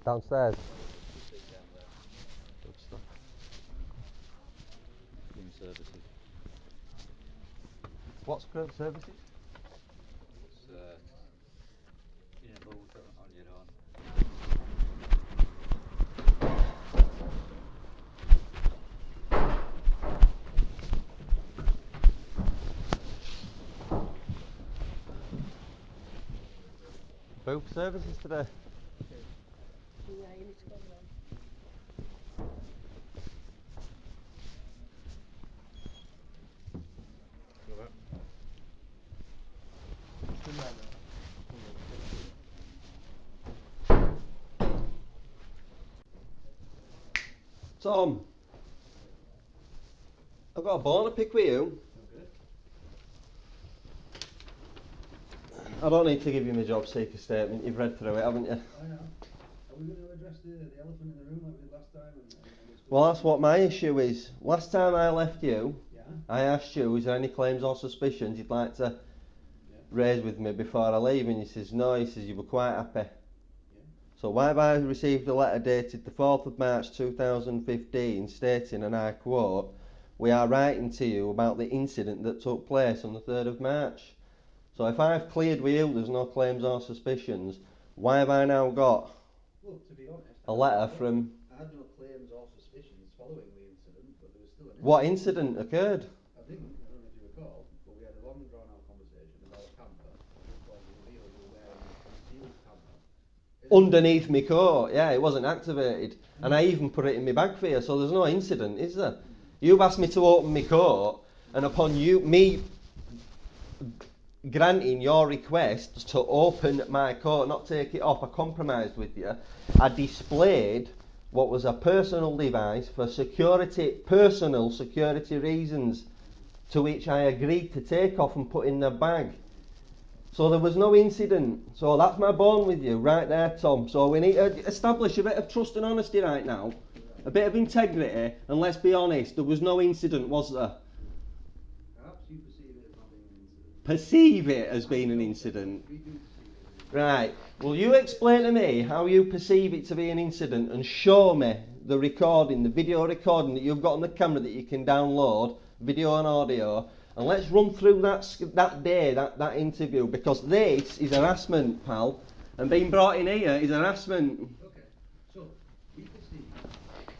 Downstairs. Down there. Good stuff. Room services. What's current services? It's involved on your own. Both services today. Yeah, you need to go around. Tom, I've got a bone to pick with you. I don't need to give you my job seeker statement. You've read through it, haven't you? I have. Are we going to address the elephant in the room like we did last time? Well, that's what my issue is. Last time I left you, Yeah. I asked you, is there any claims or suspicions you'd like to raise with me before I leave? And he says, no, he says, you were quite happy. Yeah. So why have I received a letter dated the 4th of March 2015 stating, and I quote, we are writing to you about the incident that took place on the 3rd of March. So if I've cleared with you, there's no claims or suspicions, why have I now got Well, to be honest, a letter from... I had no claims or suspicions following the incident, but there was still an incident. What incident occurred? I don't know if you recall, but we had a long drawn out conversation about a camper, because it revealed you were wearing a concealed camera. Underneath my coat, yeah, it wasn't activated. And I even put it in my bag for you, so there's no incident, is there? You've asked me to open my coat, and upon me granting your request to open my coat, not take it off, I compromised with you. I displayed what was a personal device for personal security reasons, to which I agreed to take off and put in the bag. So there was no incident. So that's my bone with you right there, Tom. So we need to establish a bit of trust and honesty right now, a bit of integrity, and let's be honest, there was no incident, was there? Perhaps you perceive it as not being an incident. Perceive it as being an incident. We do perceive it as an incident. Right. Will you explain to me how you perceive it to be an incident, and show me the recording, the video recording that you've got on the camera that you can download, video and audio, and let's run through that day, that interview, because this is harassment, pal, and being brought in here is harassment. Okay, so we perceive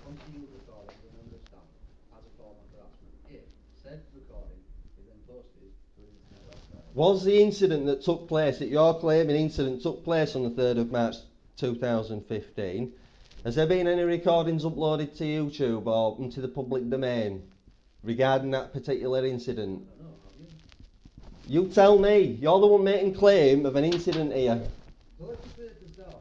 concealed recording of a member of staff as a form of harassment if said recording is then posted to an internet website. Was the incident that took place, that you're claiming incident took place on the 3rd of March 2015, has there been any recordings uploaded to YouTube or into the public domain regarding that particular incident? I don't know, have you? You tell me. You're the one making claim of an incident here. So let's just say at the start,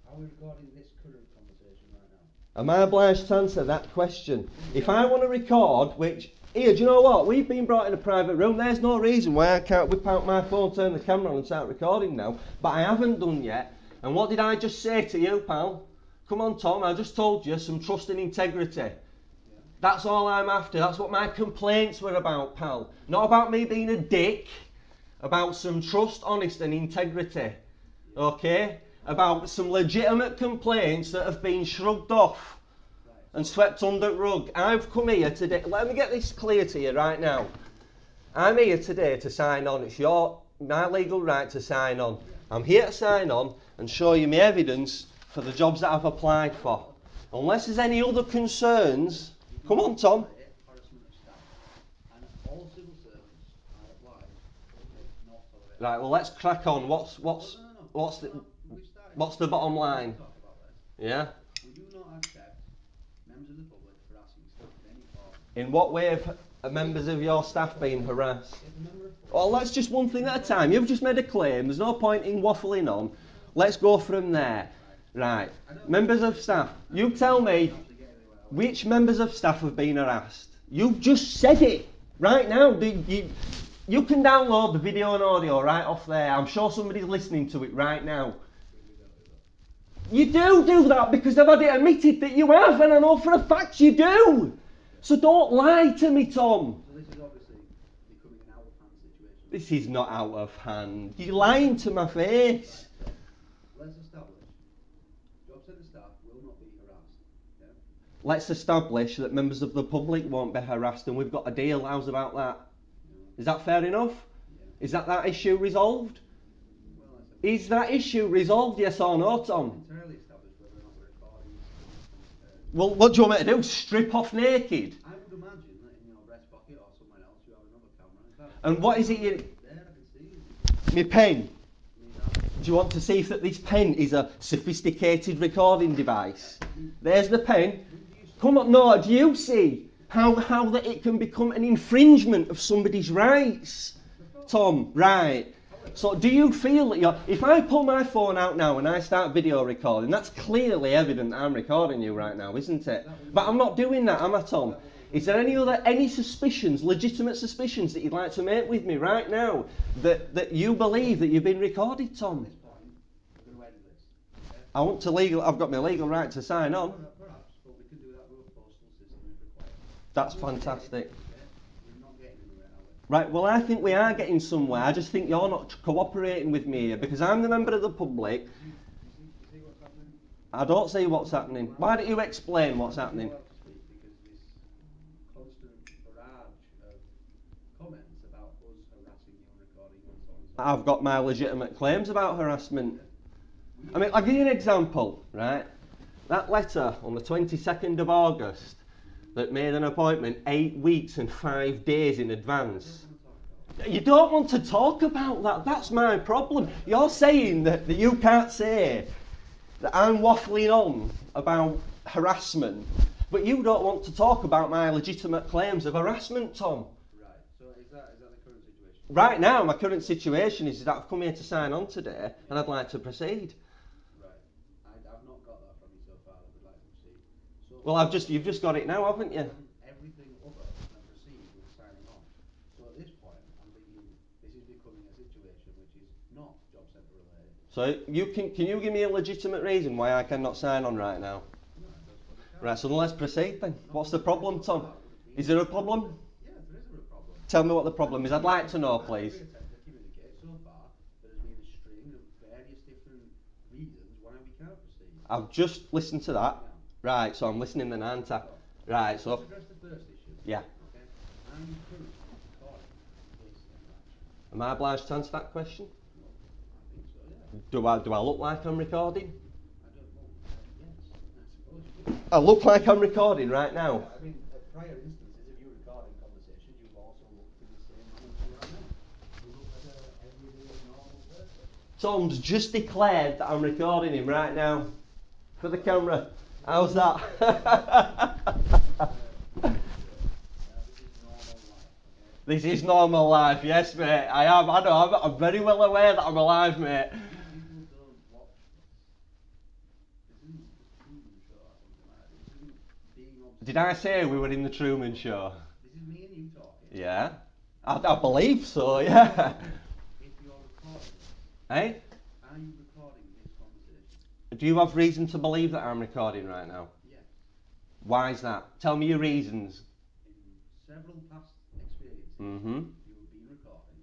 are we recording this current conversation right now? Am I obliged to answer that question? If I want to record, which, here, do you know what? We've been brought in a private room. There's no reason why I can't whip out my phone, turn the camera on and start recording now. But I haven't done yet. And what did I just say to you, pal? Come on, Tom, I just told you some trust and integrity. Yeah. That's all I'm after. That's what my complaints were about, pal. Not about me being a dick. About some trust, honesty and integrity. Okay? About some legitimate complaints that have been shrugged off and swept under the rug. I've come here today. Let me get this clear to you right now. I'm here today to sign on. It's my legal right to sign on. I'm here to sign on and show you my evidence for the jobs that I've applied for. Unless there's any other concerns, come on, Tom. Harassment of staff, and all civil servants are obliged to not tolerate. Right, well, let's crack on. What's the bottom line? Talk about this. Yeah? We do not accept members of the public harassing staff in any form. In what way have members of your staff been harassed? If a member of Well, let's just one thing at a time. You've just made a claim. There's no point in waffling on. Let's go from there. Right. Members of staff. You tell me which members of staff have been harassed. You've just said it right now. You can download the video and audio right off there. I'm sure somebody's listening to it right now. You do that because I've had it admitted that you have, and I know for a fact you do. So don't lie to me, Tom. So this is obviously becoming an out-of-hand situation. This is not out of hand. You're lying to my face. Let's establish Jobcentre staff will not be harassed. Yeah? Let's establish that members of the public won't be harassed, and we've got a deal. How's about that? No. Is that fair enough? Yeah. Is that issue resolved? Well, that's a Is that issue resolved, yes or no, Tom? entirely established whether or not the recordings come from. Well, what do you want me to do? Strip off naked? I would imagine that in your breast pocket or somewhere else you have another camera. In fact, And what is it you... there I can see. My pen? I mean, that, Do you want to see if that this pen is a sophisticated recording device? There's the pen. Come on, no, do you see how that it can become an infringement of somebody's rights? Tom, right. So do you feel that if I pull my phone out now and I start video recording, that's clearly evident that I'm recording you right now, isn't it? But I'm not doing that, am I, Tom? Is there any suspicions, legitimate suspicions that you'd like to make with me right now that you believe that you've been recorded, Tom? at this point, we're going to end this. Okay? I've got my legal right to sign on. Perhaps, but we can do that with a postal system if required. That's fantastic. Okay? We're not getting anywhere, are we? Right, well, I think we are getting somewhere. I just think you're not cooperating with me here because I'm the member of the public. You see what's happening? I don't see what's happening. Why don't you explain what's happening? You're allowed to speak because this constant barrage of comments about us harassing you and recording you and so on and so on. I've got my legitimate claims about harassment. I mean, I'll give you an example, right? That letter on the 22nd of August that made an appointment 8 weeks and 5 days in advance. You don't want to talk about that. That's my problem. You're saying that you can't say that I'm waffling on about harassment, but you don't want to talk about my legitimate claims of harassment, Tom. Right, so is that the current situation? Right now, my current situation is that I've come here to sign on today, and I'd like to proceed. Right, I've not got that from you so far that we'd like to proceed. So Well, you've just got it now, haven't you? everything other than proceed with signing on. So at this point, I'm thinking this is becoming a situation which is not Jobcentre related. So can you give me a legitimate reason why I cannot sign on right now? No, I don't suppose you can. Right, so then let's proceed then. What's the problem, Tom? Is there a problem? Yes, there is a problem. Tell me what the problem is. I'd like to know, please. We attempt to communicate. So far, there has been a string of various different reasons why we can't proceed. I've just listened to that. Yeah. Right, so I'm listening then, aren't I? Right, so... Let's address the first issue. Yeah. Okay. Are you currently recording this interaction? Am I obliged to answer that question? No, I think so. Yeah. Do I look like I'm recording? I don't know. Yes, I suppose you do. I look like I'm recording right now. Yeah, I mean, at prior instances, if you're recording conversations, you've also looked in the same manner as you are now. You look like a everyday normal person. Tom's just declared that I'm recording him right now for the camera. How's that? This This is is normal life, okay? normal life, yes, mate. I am. I know. I'm very well aware that I'm alive, mate. People don't watch this. This isn't the Truman Show or something like that. This isn't being obsessed. Did I say we were in the Truman Show? This is me and you talking. Yeah. I believe so, yeah. If you're recording this, Hey? are you recording this conversation? Do you have reason to believe that I'm recording right now? Yes. Why is that? Tell me your reasons. In several past experiences, Mm-hmm. you have been recording,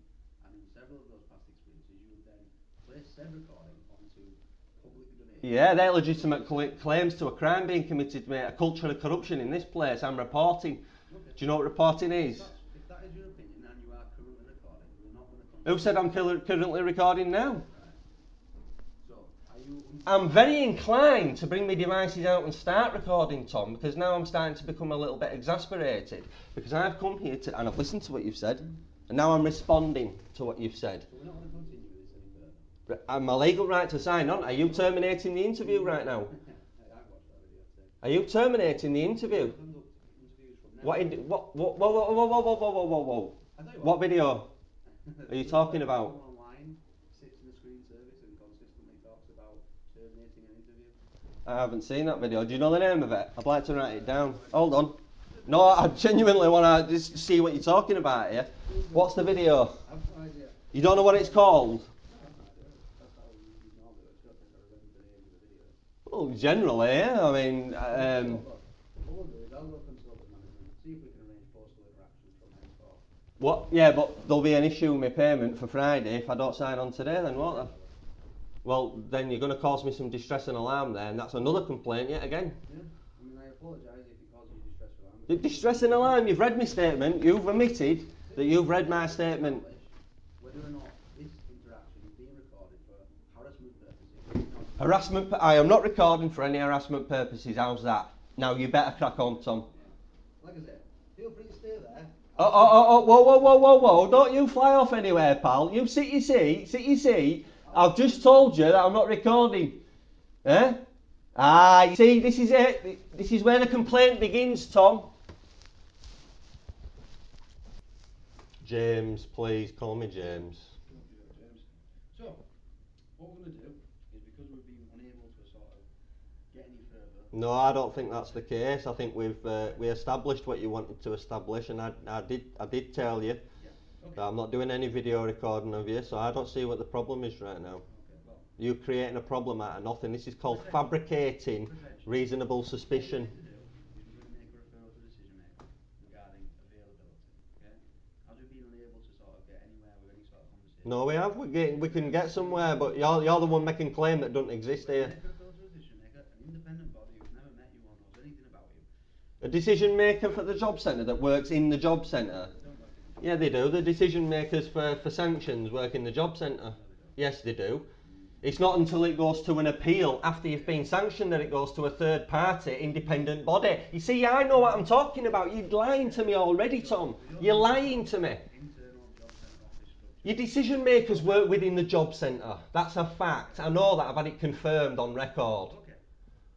and in several of those past experiences, you have then placed said recording onto public domain. Yeah, they're legitimate claims to a crime being committed, mate. A culture of corruption in this place. I'm reporting. Okay. Do you know what reporting is? If that is your opinion and you are currently recording, we're not going to continue. Who said I'm currently recording now? Right. So, are you... I'm very inclined to bring my devices out and start recording, Tom, because now I'm starting to become a little bit exasperated. Because I've come here and I've listened to what you've said, and now I'm responding to what you've said. So we're not going to continue with this any further. And my legal right to sign on. Are you terminating the interview right now? I watched that video today. Are you terminating the interview? Conduct interviews from now What? on. Whoa. I tell you What video are you There's talking someone about? online sits in the screen service and consistently talks about terminating an interview. I haven't seen that video. Do you know the name of it? I'd like to write it down. Hold on. No, I genuinely want to just see what you're talking about here. What's the video? I've no idea. You don't know what it's called? No, I've no idea. That's how YouTube normally works. I don't think I remember the name of the video. Well, generally, yeah. I mean, Look, what we'll do is I'll go consult with management, see if we can arrange postal interactions from henceforth. what? Yeah, but there'll be an issue with my payment for Friday if I don't sign on today, then, won't there? Well, then you're going to cause me some distress and alarm there, and that's another complaint yet again. Yeah. I mean, I apologise if it causes you distress or alarm. The distress and alarm, you've read my statement, you've admitted that you've read my statement. Whether or not this interaction is being recorded for harassment purposes. Harassment, I am not recording for any harassment purposes, how's that? Now you better crack on, Tom. Yeah. Like I said, feel free to stay there. Whoa, don't you fly off anywhere, pal. You sit your seat. I've just told you that I'm not recording. Eh? Ah, you see, this is it. This is where the complaint begins, Tom. James, please call me James. James. So, what we're going to do is because we've been unable to sort of get any further. No, I don't think that's the case. I think we established what you wanted to establish, and I did tell you that I'm not doing any video recording of you, so I don't see what the problem is right now. Okay, well. You're creating a problem out of nothing. This is called fabricating reasonable suspicion. What we're going to do is we're going to make a referral to the decision maker regarding availability. Okay? As we've been unable to sort of get anywhere with any sort of conversation. No, we have. We can get somewhere, but you're the one making claim that doesn't exist here. Make a referral to the decision maker, an independent body who's never met you or knows anything about you. A decision maker for the job centre that works in the job centre. They don't work in the job. Yeah, they do. The decision makers for sanctions work in the job centre. Yes, they do. It's not until it goes to an appeal after you've been sanctioned that it goes to a third party independent body. You see, I know what I'm talking about. You're lying to me already, Tom. You're lying to me. Internal job centre office structure. Your decision makers work within the job centre. That's a fact. I know that. I've had it confirmed on record. Okay.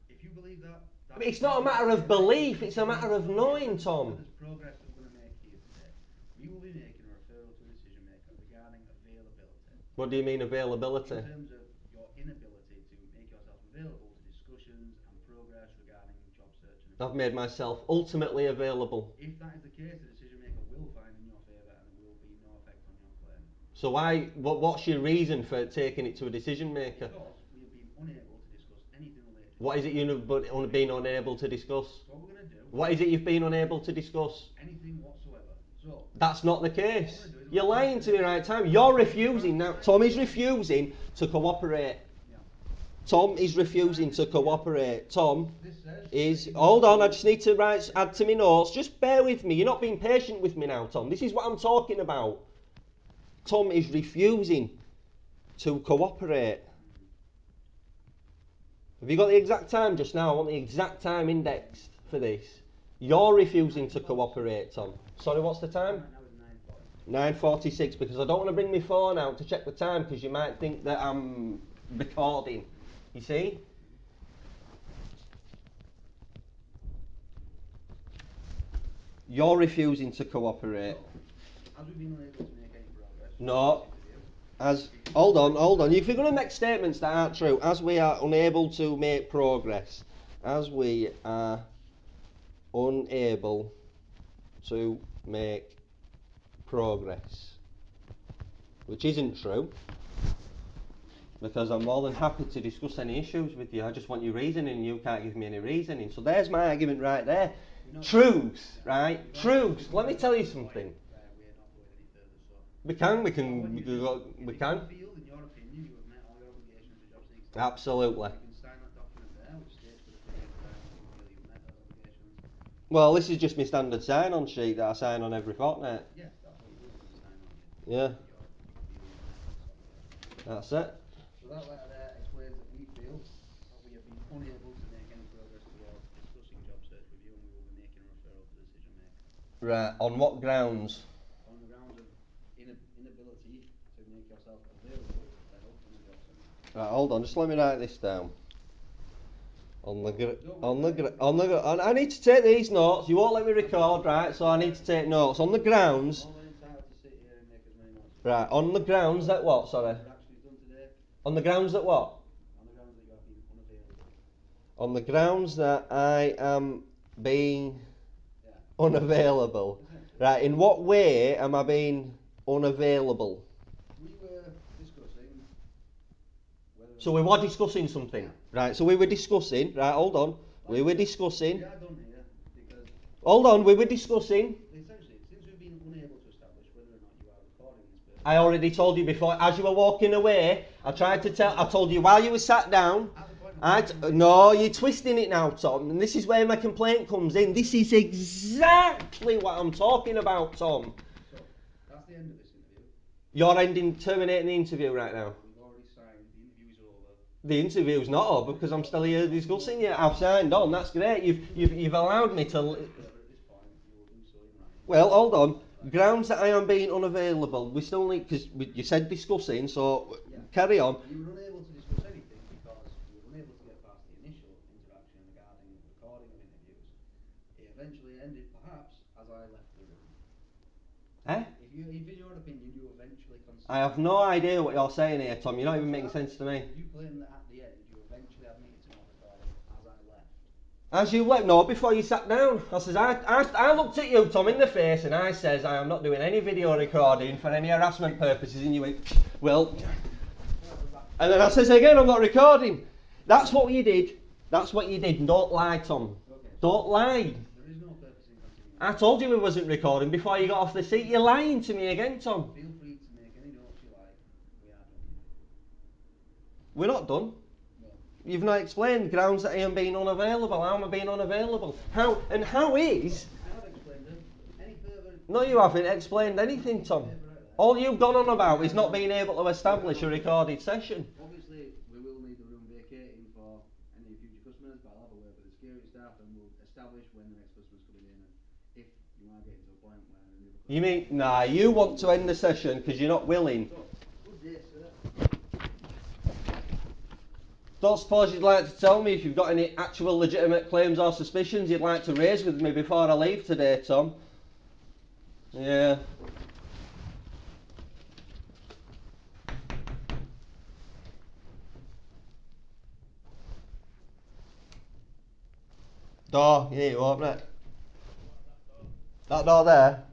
If you believe that. But it's not a matter of belief, it's a matter of knowing, Tom. There's progress that we're going to make here today. We will be making a referral to a decision maker regarding availability. What do you mean availability? In terms of your inability to make yourself available to discussions and progress regarding job search and I've made myself ultimately available. If that is the case, the decision maker will find in your favour and there will be no effect on your claim. So what's your reason for taking it to a decision maker? Because we have been unable to discuss anything related to What is it you've been unable to discuss? So what we're going to do... What is it you've been unable to discuss? Anything whatsoever. So... That's not the case. You're lying to me right now. You're refusing now. Tom is refusing to cooperate. Yeah. Tom is refusing to cooperate. Tom This says... is... Hold on, I just need to add to my notes. Just bear with me. You're not being patient with me now, Tom. This is what I'm talking about. Tom is refusing to cooperate. Have you got the exact time just now? I want the exact time indexed for this. You're refusing to cooperate, Tom. Sorry, what's the time? Right now it's 9:40. 9:46, because I don't want to bring my phone out to check the time, because you might think that I'm recording. You see? You're refusing to cooperate. As we've been unable to make any progress... No. Hold on. If you're going to make statements that aren't true, as we are unable to make progress, as we are unable to make progress, which isn't true, because I'm more than happy to discuss any issues with you. I just want your reasoning, and you can't give me any reasoning. So there's my argument right there. Truths, right? Truths. Let me tell you something. We're not going any further, so... We can. If you feel, in your opinion, you have met all your obligations as a job seeker... Absolutely. You can sign that document there, which states for the period of time that you feel you've met those obligations. Well, this is just my standard sign-on sheet that I sign on every fortnight. Yeah, that's what you will do, you sign on it. Yeah. You feel you've met this obligation. That's it. So that letter there explains that we feel that we have been unable to make any progress towards discussing job search with you, and we will be making a referral to the decision maker. Right. On what grounds? On the grounds of inability to make yourself available for help from the job centre. Right. Hold on. Just let me write this down. I need to take these notes. You won't let me record, right? So I need to take notes. On the grounds. All we're entitled to sit here and make as many notes. Right. On the grounds that what? Sorry. What we've actually done today. On the grounds that what? On the grounds that you have been unavailable. On the grounds that I am being unavailable. Right. In what way am I being unavailable? We were discussing whether... So we were discussing something. Right. So we were discussing. Right. Hold on. We were discussing. We are done here because... Hold on. We were discussing. Essentially, since we've been unable to establish whether or not you are recording this person... I already told you before, as you were walking away, I told you while you were sat down, no, you're twisting it now, Tom, and this is where my complaint comes in. This is exactly what I'm talking about, Tom. So, that's the end of this interview. You're terminating the interview right now. We've already signed, the interview's over. The interview's not over because I'm still here discussing it. I've signed on, that's great. You've allowed me to... Yeah, but at this point, you will do so in writing. Well, hold on. Grounds that I am being unavailable. We still need, because you said discussing, so Yeah. carry on. You were unable to discuss anything because you were unable to get past the initial interaction regarding recording of interviews. It eventually ended, perhaps, as I left the room. Eh? If in your opinion, you eventually considered... I have no idea what you're saying here, Tom. You're not even making sense to me. You claim that at the end, you eventually admitted to not recording as I left. As you let no, before you sat down, I looked at you, Tom, in the face, and I says I am not doing any video recording for any harassment purposes, and you went, well, and then I says again, I'm not recording. That's what you did. That's what you did. Don't lie, Tom. Okay. Don't lie. There is no purpose in continuing. I told you we wasn't recording before you got off the seat. You're lying to me again, Tom. Feel free to make any notes you like. We are done. We're not done. No. You've not explained grounds that I am being unavailable. How am I being unavailable? How is? I have explained them. Any further... No, you haven't explained anything, Tom. All you've gone on about is not being able to establish a recorded session. Obviously, we will need the room vacating for any future customers, but I'll have a word with the security staff and we'll establish when the next customer's coming in and if you are getting to a point where the new customer... You mean, nah, you want to end the session because you're not willing. So, good day, sir. Don't suppose you'd like to tell me if you've got any actual legitimate claims or suspicions you'd like to raise with me before I leave today, Tom? Yeah. Door, you need to open it. That door there?